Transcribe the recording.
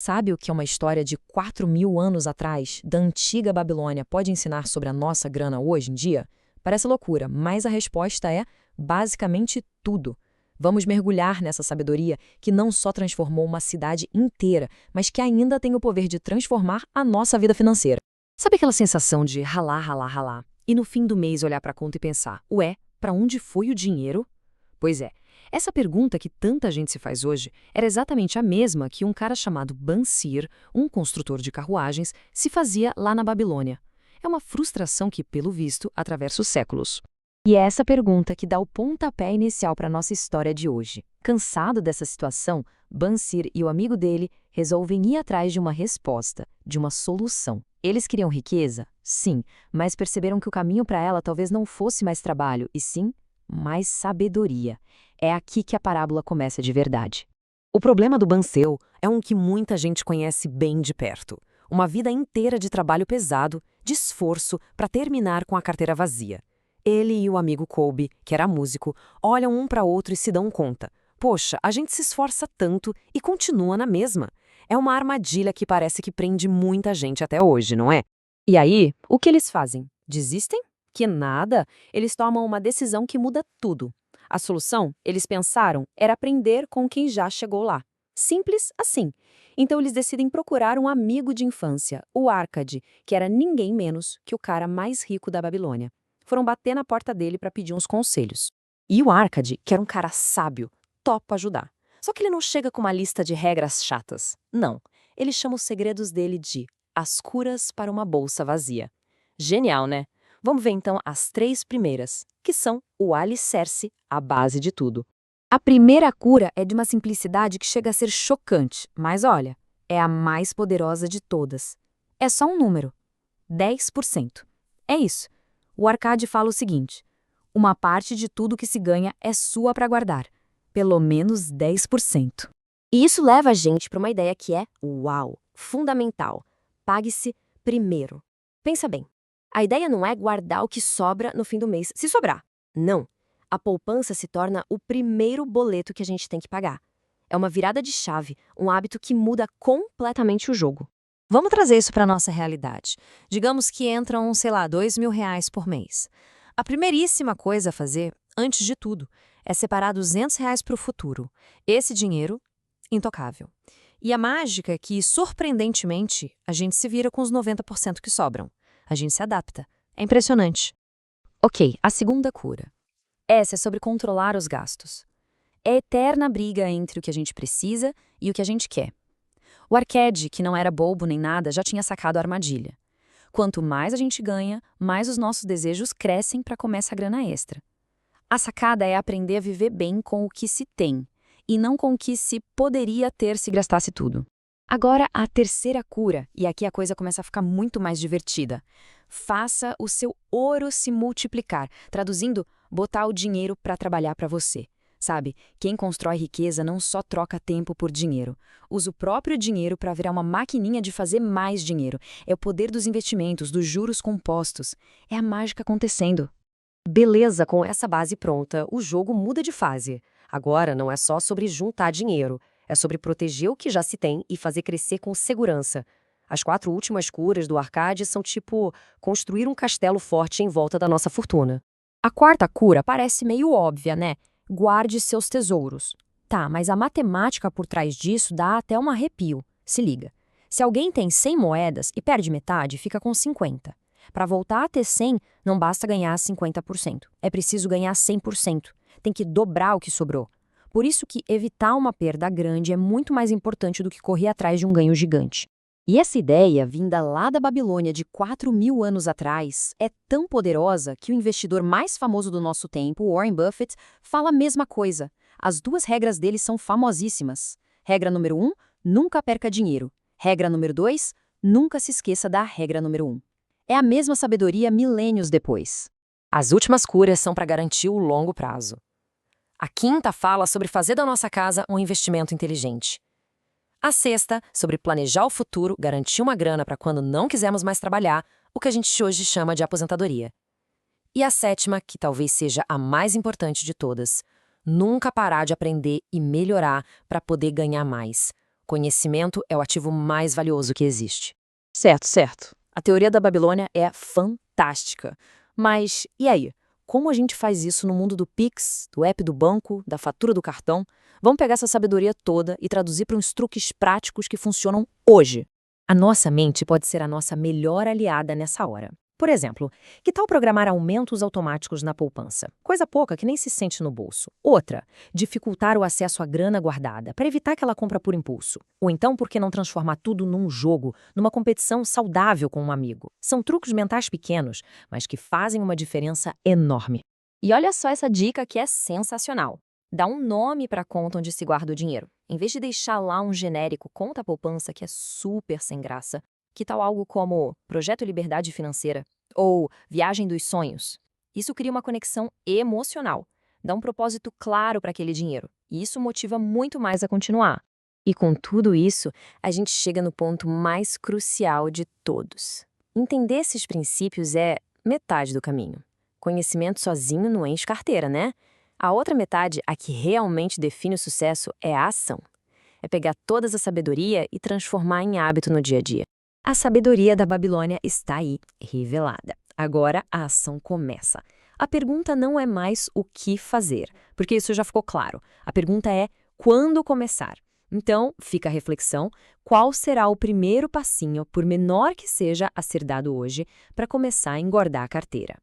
Sabe o que uma história de 4.000 anos atrás, da antiga Babilônia, pode ensinar sobre a nossa grana hoje em dia? Parece loucura, mas a resposta é basicamente tudo. Vamos mergulhar nessa sabedoria que não só transformou uma cidade inteira, mas que ainda tem o poder de transformar a nossa vida financeira. Sabe aquela sensação de ralar, ralar, ralar, e no fim do mês olhar para a conta e pensar, ué, para onde foi o dinheiro? Pois é, essa pergunta que tanta gente se faz hoje era exatamente a mesma que um cara chamado Bansir, um construtor de carruagens, se fazia lá na Babilônia. É uma frustração que, pelo visto, atravessa os séculos. E é essa pergunta que dá o pontapé inicial para a nossa história de hoje. Cansado dessa situação, Bansir e o amigo dele resolvem ir atrás de uma resposta, de uma solução. Eles queriam riqueza? Sim, mas perceberam que o caminho para ela talvez não fosse mais trabalho, e sim mais sabedoria. É aqui que a parábola começa de verdade. O problema do Banseu é um que muita gente conhece bem de perto. Uma vida inteira de trabalho pesado, de esforço, para terminar com a carteira vazia. Ele e o amigo Colby, que era músico, olham um para outro e se dão conta. Poxa, a gente se esforça tanto e continua na mesma. É uma armadilha que parece que prende muita gente até hoje, não é? E aí, o que eles fazem? Desistem? Que nada! Eles tomam uma decisão que muda tudo. A solução, eles pensaram, era aprender com quem já chegou lá. Simples assim. Então eles decidem procurar um amigo de infância, o Arcade, que era ninguém menos que o cara mais rico da Babilônia. Foram bater na porta dele para pedir uns conselhos. E o Arcade, que era um cara sábio, topa ajudar. Só que ele não chega com uma lista de regras chatas. Não. Ele chama os segredos dele de As Curas para uma Bolsa Vazia. Genial, né? Vamos ver então as 3 primeiras, que são o alicerce, a base de tudo. A primeira cura é de uma simplicidade que chega a ser chocante, mas olha, é a mais poderosa de todas. É só um número: 10%. É isso. O Arcade fala o seguinte: uma parte de tudo que se ganha é sua para guardar. Pelo menos 10%. E isso leva a gente para uma ideia que é, uau, fundamental. Pague-se primeiro. Pensa bem. A ideia não é guardar o que sobra no fim do mês, se sobrar. Não. A poupança se torna o primeiro boleto que a gente tem que pagar. É uma virada de chave, um hábito que muda completamente o jogo. Vamos trazer isso para a nossa realidade. Digamos que entram, sei lá, R$ 2.000 por mês. A primeiríssima coisa a fazer, antes de tudo, é separar R$ 200 para o futuro. Esse dinheiro, intocável. E a mágica é que, surpreendentemente, a gente se vira com os 90% que sobram. A gente se adapta. É impressionante. Ok, a segunda cura. Essa é sobre controlar os gastos. É a eterna briga entre o que a gente precisa e o que a gente quer. O Arcade, que não era bobo nem nada, já tinha sacado a armadilha. Quanto mais a gente ganha, mais os nossos desejos crescem para comer essa grana extra. A sacada é aprender a viver bem com o que se tem, e não com o que se poderia ter se gastasse tudo. Agora, a terceira cura, e aqui a coisa começa a ficar muito mais divertida. Faça o seu ouro se multiplicar, traduzindo, botar o dinheiro para trabalhar para você. Sabe, quem constrói riqueza não só troca tempo por dinheiro. Usa o próprio dinheiro para virar uma maquininha de fazer mais dinheiro. É o poder dos investimentos, dos juros compostos. É a mágica acontecendo. Beleza, com essa base pronta, o jogo muda de fase. Agora não é só sobre juntar dinheiro, é sobre proteger o que já se tem e fazer crescer com segurança. As 4 últimas curas do Arcade são tipo construir um castelo forte em volta da nossa fortuna. A quarta cura parece meio óbvia, né? Guarde seus tesouros. Tá, mas a matemática por trás disso dá até um arrepio. Se liga. Se alguém tem 100 moedas e perde metade, fica com 50. Para voltar a ter 100, não basta ganhar 50%. É preciso ganhar 100%. Tem que dobrar o que sobrou. Por isso que evitar uma perda grande é muito mais importante do que correr atrás de um ganho gigante. E essa ideia, vinda lá da Babilônia de 4.000 anos atrás, é tão poderosa que o investidor mais famoso do nosso tempo, Warren Buffett, fala a mesma coisa. As 2 regras dele são famosíssimas. Regra número 1, nunca perca dinheiro. Regra número 2, nunca se esqueça da regra número 1. É a mesma sabedoria milênios depois. As últimas curas são para garantir o longo prazo. A quinta fala sobre fazer da nossa casa um investimento inteligente. A sexta, sobre planejar o futuro, garantir uma grana para quando não quisermos mais trabalhar, o que a gente hoje chama de aposentadoria. E a sétima, que talvez seja a mais importante de todas, nunca parar de aprender e melhorar para poder ganhar mais. Conhecimento é o ativo mais valioso que existe. Certo, certo. A teoria da Babilônia é fantástica. Mas e aí? Como a gente faz isso no mundo do Pix, do app do banco, da fatura do cartão? Vamos pegar essa sabedoria toda e traduzir para uns truques práticos que funcionam hoje. A nossa mente pode ser a nossa melhor aliada nessa hora. Por exemplo, que tal programar aumentos automáticos na poupança? Coisa pouca que nem se sente no bolso. Outra, dificultar o acesso à grana guardada, para evitar que ela compra por impulso. Ou então, por que não transformar tudo num jogo, numa competição saudável com um amigo? São truques mentais pequenos, mas que fazem uma diferença enorme. E olha só essa dica que é sensacional. Dá um nome para a conta onde se guarda o dinheiro. Em vez de deixar lá um genérico conta poupança que é super sem graça, que tal algo como Projeto Liberdade Financeira ou Viagem dos Sonhos? Isso cria uma conexão emocional, dá um propósito claro para aquele dinheiro, e isso motiva muito mais a continuar. E com tudo isso, a gente chega no ponto mais crucial de todos. Entender esses princípios é metade do caminho. Conhecimento sozinho não enche carteira, né? A outra metade, a que realmente define o sucesso, é a ação. É pegar toda essa sabedoria e transformar em hábito no dia a dia. A sabedoria da Babilônia está aí, revelada. Agora a ação começa. A pergunta não é mais o que fazer, porque isso já ficou claro. A pergunta é quando começar. Então, fica a reflexão, qual será o primeiro passinho, por menor que seja, a ser dado hoje, para começar a engordar a carteira?